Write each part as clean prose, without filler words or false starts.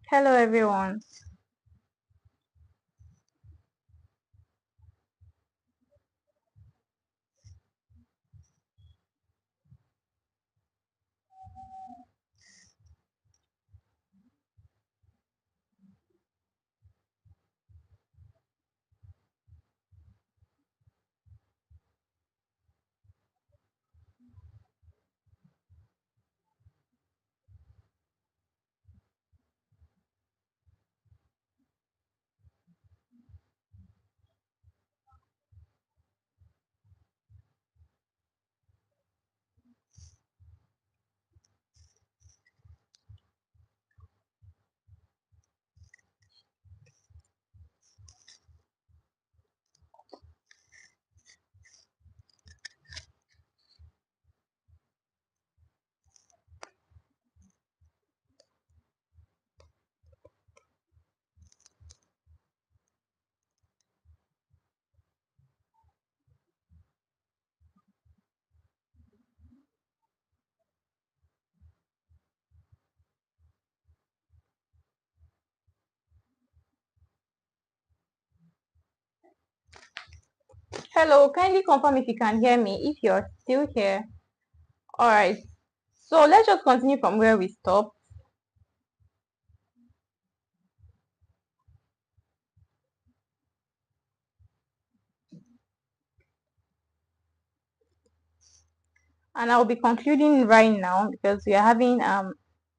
Hello everyone. Hello, kindly confirm if you can hear me if you're still here. All right. So let's just continue from where we stopped. And I'll be concluding right now because we are having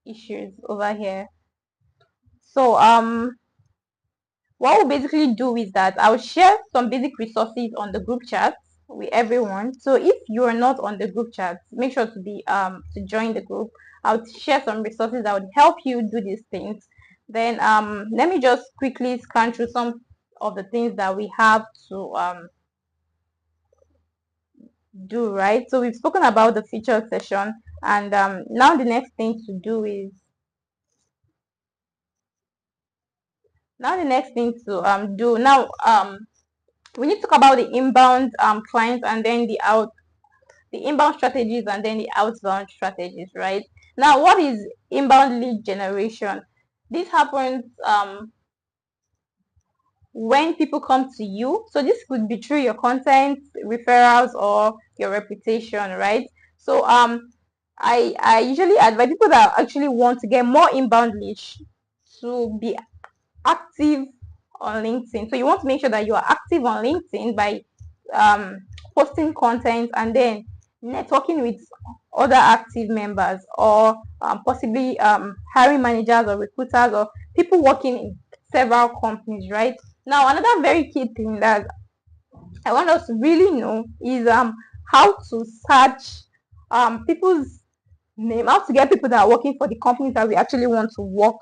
issues over here. So what we'll basically do is that I'll share some basic resources on the group chat with everyone. So if you are not on the group chat, make sure to be to join the group. I'll share some resources that would help you do these things. Then let me just quickly scan through some of the things that we have to do, right? So we've spoken about the feature session, and now the next thing to do is do now we need to talk about the inbound clients and then the inbound strategies and then the outbound strategies, right? Now, what is inbound lead generation? This happens when people come to you. So this could be through your content, referrals, or your reputation, right? So I usually advise people that actually want to get more inbound leads to be active on LinkedIn. So you want to make sure that you are active on LinkedIn by um, posting content and then networking with other active members or possibly hiring managers or recruiters or people working in several companies, right? Now, another very key thing that I want us to really know is how to search people's name, how to get people that are working for the companies that we actually want to work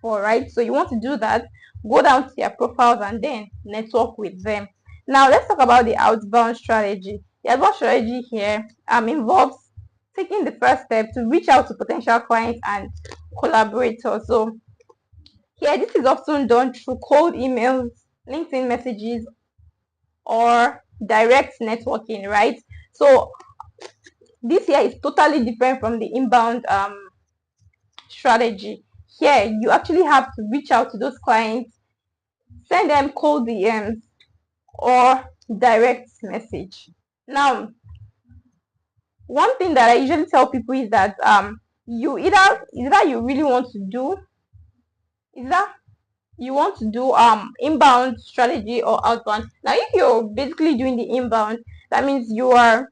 for, right? So you want to do that, go down to their profiles and then network with them. Now let's talk about the outbound strategy. The outbound strategy here involves taking the first step to reach out to potential clients and collaborators. So here, this is often done through cold emails, LinkedIn messages, or direct networking, right? So this here is totally different from the inbound strategy. Here, you actually have to reach out to those clients, send them cold DMs or direct message. Now, one thing that I usually tell people is that you either you really want to do either you want to do inbound strategy or outbound. Now, if you're basically doing the inbound, that means you are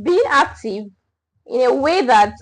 being active in a way that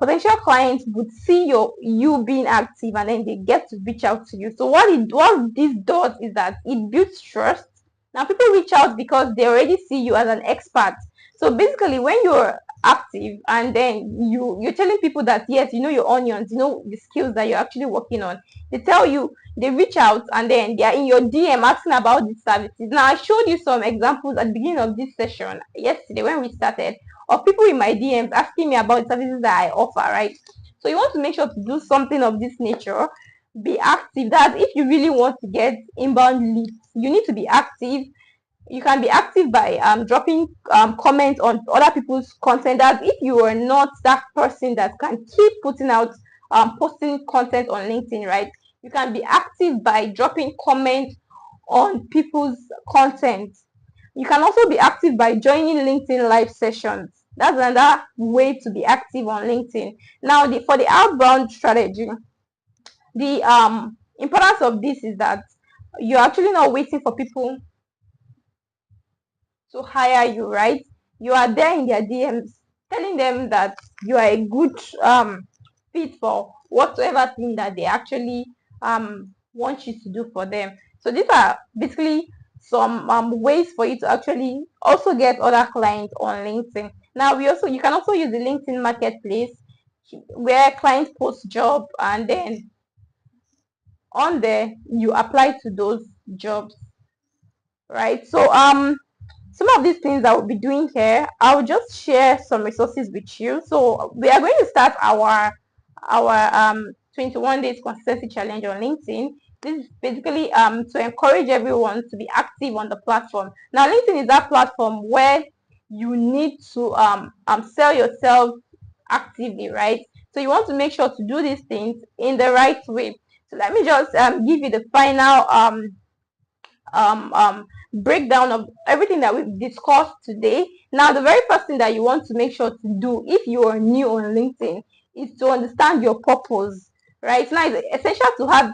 potential clients would see you being active and then they get to reach out to you. So what this does is that it builds trust. Now people reach out because they already see you as an expert. So basically when you're active and then you're telling people that yes, you know your onions, you know the skills that you're actually working on, they tell you, they reach out and then they are in your DM asking about these services. Now I showed you some examples at the beginning of this session yesterday when we started of people in my DMs asking me about services that I offer, right? So you want to make sure to do something of this nature. Be active. That if you really want to get inbound leads, you need to be active. You can be active by dropping comments on other people's content. That if you are not that person that can keep putting out posting content on LinkedIn, right? You can be active by dropping comments on people's content. You can also be active by joining LinkedIn live sessions. That's another way to be active on LinkedIn. Now, for the outbound strategy, the importance of this is that you're actually not waiting for people to hire you, right? You are there in their DMs telling them that you are a good fit for whatsoever thing that they actually want you to do for them. So these are basically some ways for you to actually also get other clients on LinkedIn. Now you can also use the LinkedIn marketplace where clients post job, and then on there you apply to those jobs, right? So some of these things I will be doing here, I'll just share some resources with you. So we are going to start our 21 days consistency challenge on LinkedIn. This is basically to encourage everyone to be active on the platform. Now LinkedIn is that platform where you need to sell yourself actively, right? So you want to make sure to do these things in the right way. So let me just give you the final breakdown of everything that we've discussed today. Now, the very first thing that you want to make sure to do if you are new on LinkedIn is to understand your purpose, right? Now, it's essential to have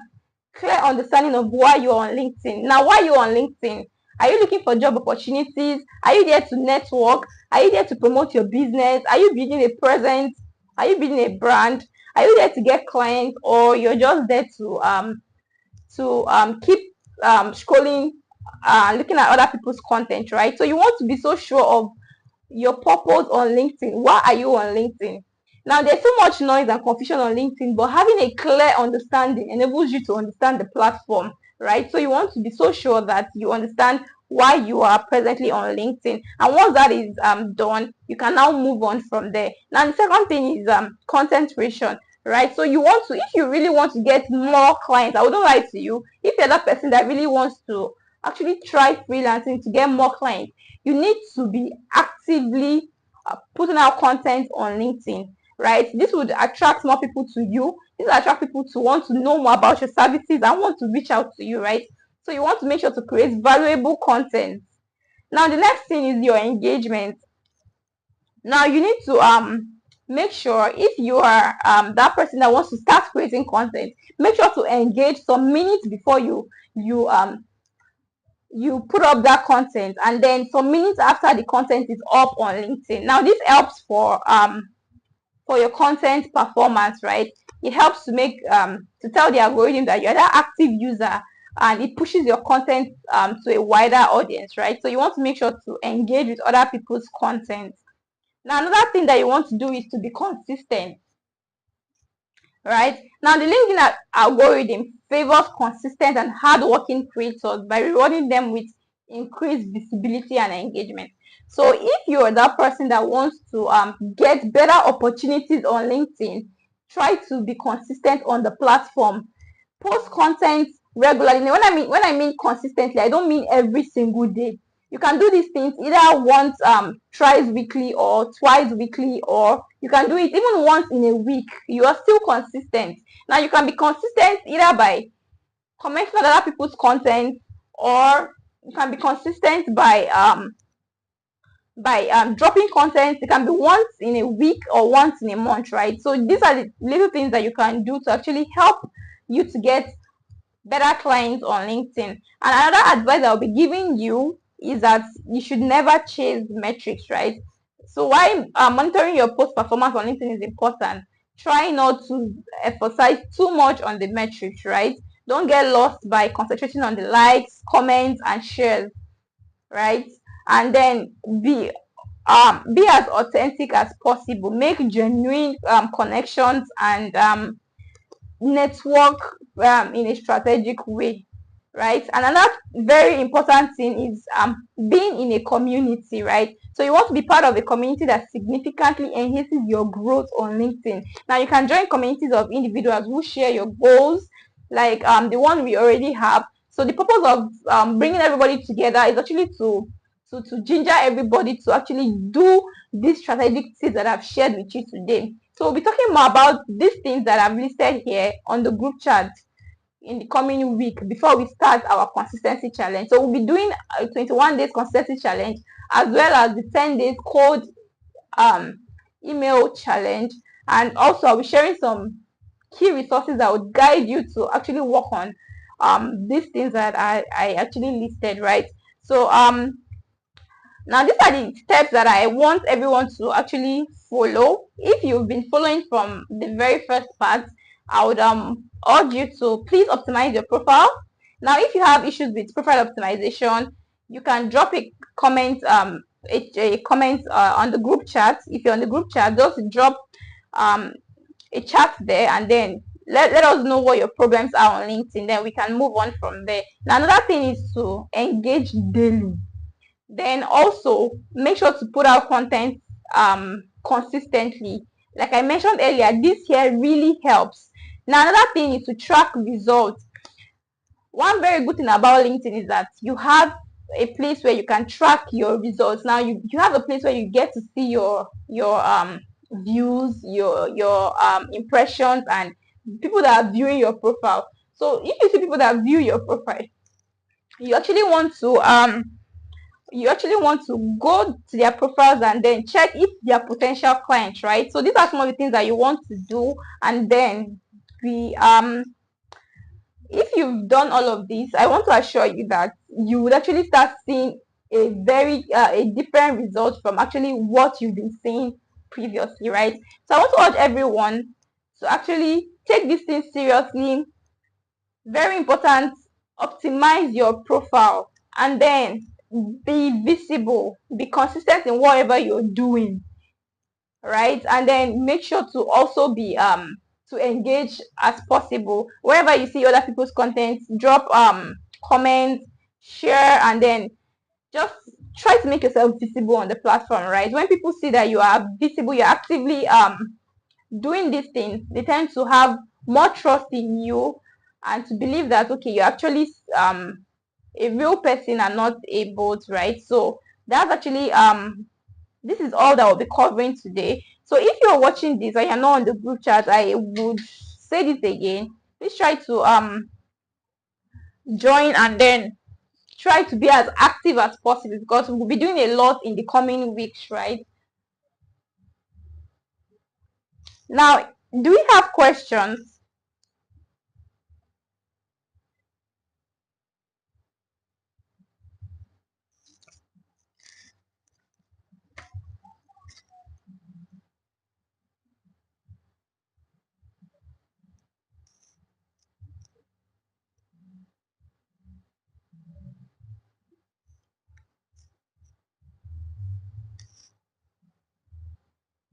clear understanding of why you're on LinkedIn. Now, why you're on LinkedIn? Are you looking for job opportunities? Are you there to network? Are you there to promote your business? Are you building a presence? Are you building a brand? Are you there to get clients, or you're just there to keep scrolling, looking at other people's content, right? So you want to be so sure of your purpose on LinkedIn. Why are you on LinkedIn? Now, there's so much noise and confusion on LinkedIn, but having a clear understanding enables you to understand the platform, right? So you want to be so sure that you understand why you are presently on LinkedIn. And once that is done, you can now move on from there. Now, the second thing is content creation, right? So you want to, if you really want to get more clients, I wouldn't lie to you, if you're that person that really wants to actually try freelancing to get more clients, you need to be actively putting out content on LinkedIn, right? This would attract more people to you. This will attract people to want to know more about your services and want to reach out to you, right? So you want to make sure to create valuable content. Now, the next thing is your engagement. Now, you need to make sure, if you are that person that wants to start creating content, make sure to engage some minutes before you put up that content, and then some minutes after the content is up on LinkedIn. Now, this helps for your content performance, right? It helps to make to tell the algorithm that you're that active user, and it pushes your content to a wider audience, right? So you want to make sure to engage with other people's content. Now, another thing that you want to do is to be consistent, right? Now, the LinkedIn algorithm favors consistent and hardworking creators by rewarding them with increased visibility and engagement. So if you're that person that wants to get better opportunities on LinkedIn, try to be consistent on the platform. Post content regularly. Now, when I mean consistently, I don't mean every single day. You can do these things either once thrice weekly or twice weekly, or you can do it even once in a week. You are still consistent. Now, you can be consistent either by commenting on other people's content, or you can be consistent by dropping content. It can be once in a week or once in a month, right? So these are the little things that you can do to actually help you to get better clients on LinkedIn. And another advice I'll be giving you is that you should never chase metrics, right? So while monitoring your post performance on LinkedIn is important, try not to emphasize too much on the metrics, right? Don't get lost by concentrating on the likes, comments, and shares, right? And then be as authentic as possible. Make genuine connections, and network in a strategic way, right? And another very important thing is being in a community, right? So you want to be part of a community that significantly enhances your growth on LinkedIn. Now, you can join communities of individuals who share your goals, like the one we already have. So the purpose of bringing everybody together is actually to ginger everybody to actually do these strategic tips that I've shared with you today. So we'll be talking more about these things that I've listed here on the group chat in the coming week before we start our consistency challenge. So we'll be doing a 21 days consistency challenge as well as the 10 days code um, email challenge, and also I'll be sharing some key resources that would guide you to actually work on these things that I actually listed, right? So now these are the steps that I want everyone to actually follow. If you've been following from the very first part, I would urge you to please optimize your profile. Now if you have issues with profile optimization, you can drop a comment a comment on the group chat. If you're on the group chat, just drop um a chat there, and then let us know what your problems are on LinkedIn, then we can move on from there. Now another thing is to engage daily. Then also make sure to put out content consistently. Like I mentioned earlier, this here really helps. Now another thing is to track results. One very good thing about LinkedIn is that you have a place where you can track your results. Now you have a place where you get to see your views, your impressions, and people that are viewing your profile. So if you see people that view your profile, you actually want to go to their profiles and then check if they are potential clients, right? So these are some of the things that you want to do, and then we if you've done all of this, I want to assure you that you would actually start seeing a different result from actually what you've been seeing previously, right? So I want to urge everyone to actually take this thing seriously. Very important. Optimize your profile, and then be visible, be consistent in whatever you're doing, right? And then make sure to also be to engage as possible. Wherever you see other people's content, drop comments, share, and then just try to make yourself visible on the platform, right? When people see that you are visible, you're actively doing these things, they tend to have more trust in you and to believe that okay, you're actually a real person and not a bot, right? So that's actually this is all that we'll be covering today. So if you're watching this and you're not on the group chat, I would say this again. Please try to join, and then try to be as active as possible, because we'll be doing a lot in the coming weeks, right? Now, do we have questions?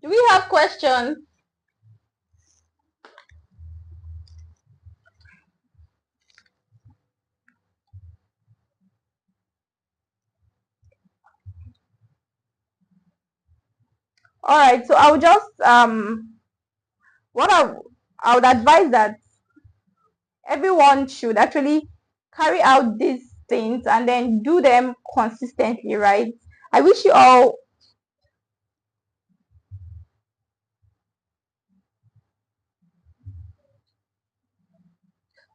Do we have questions? All right, so I would just what I would advise that everyone should actually carry out these things and then do them consistently, right? I wish you all.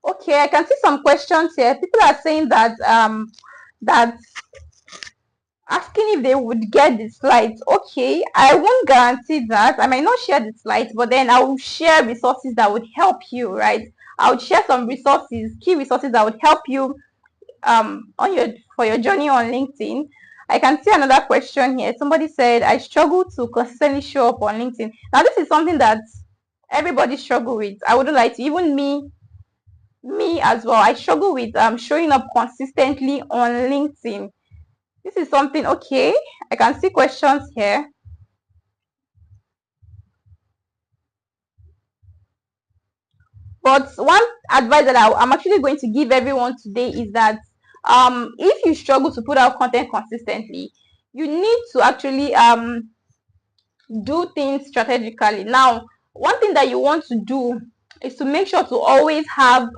Okay, I can see some questions here. People are saying that that asking if they would get the slides. Okay, I won't guarantee that. I might not share the slides, but then I will share resources that would help you, right? I would share some resources, key resources that would help you on your for your journey on LinkedIn. I can see another question here. Somebody said, I struggle to consistently show up on LinkedIn. Now, this is something that everybody struggle with. I wouldn't lie to you. Even me as well. I struggle with showing up consistently on LinkedIn. This is something. Okay, I can see questions here. But one advice that I'm actually going to give everyone today is that if you struggle to put out content consistently, you need to actually do things strategically. Now, one thing that you want to do is to make sure to always have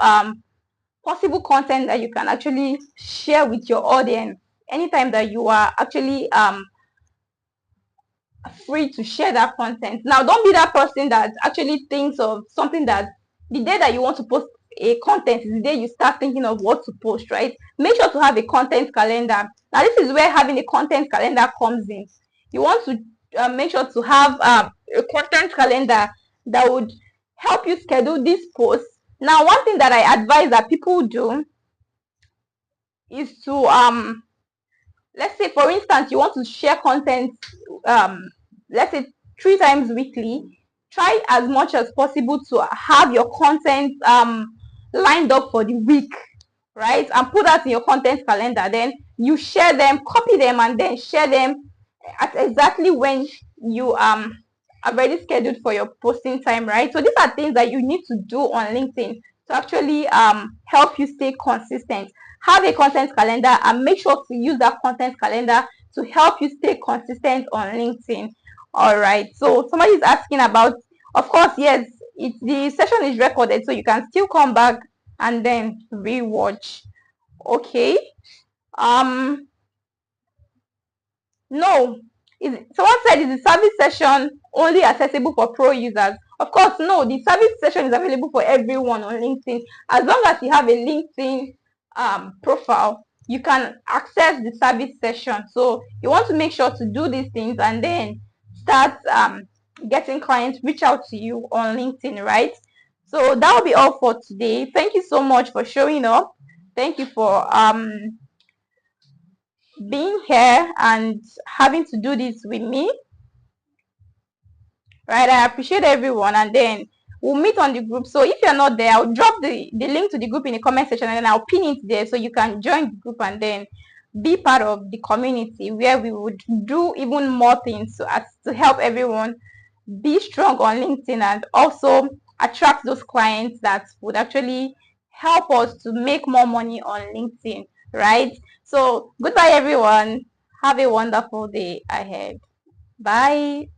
possible content that you can actually share with your audience anytime that you are actually free to share that content. Now, don't be that person that actually thinks of something that the day that you want to post a content is the day you start thinking of what to post, right? Make sure to have a content calendar. Now, this is where having a content calendar comes in. You want to make sure to have a content calendar that would help you schedule these posts. Now, one thing that I advise that people do is to let's say for instance you want to share content um let's say 3 times weekly. Try as much as possible to have your content lined up for the week, right? And put that in your content calendar. Then you share them, copy them, and then share them at exactly when you are already scheduled for your posting time, right? So these are things that you need to do on LinkedIn to actually help you stay consistent. Have a content calendar and make sure to use that content calendar to help you stay consistent on LinkedIn. All right. So somebody is asking about, of course, yes, the session is recorded, so you can still come back and then rewatch. Okay. Um, no. Someone said, is the service session only accessible for pro users? Of course, no. The service session is available for everyone on LinkedIn. As long as you have a LinkedIn profile, you can access the service session. So you want to make sure to do these things and then start getting clients reach out to you on LinkedIn, right? So that will be all for today. Thank you so much for showing up. Thank you for being here and having to do this with me, right? I appreciate everyone, and then we'll meet on the group. So if you're not there, I'll drop the link to the group in the comment section, and then I'll pin it there so you can join the group and then be part of the community where we would do even more things to help everyone be strong on LinkedIn and also attract those clients that would actually help us to make more money on LinkedIn, right? So goodbye everyone. Have a wonderful day ahead. Bye.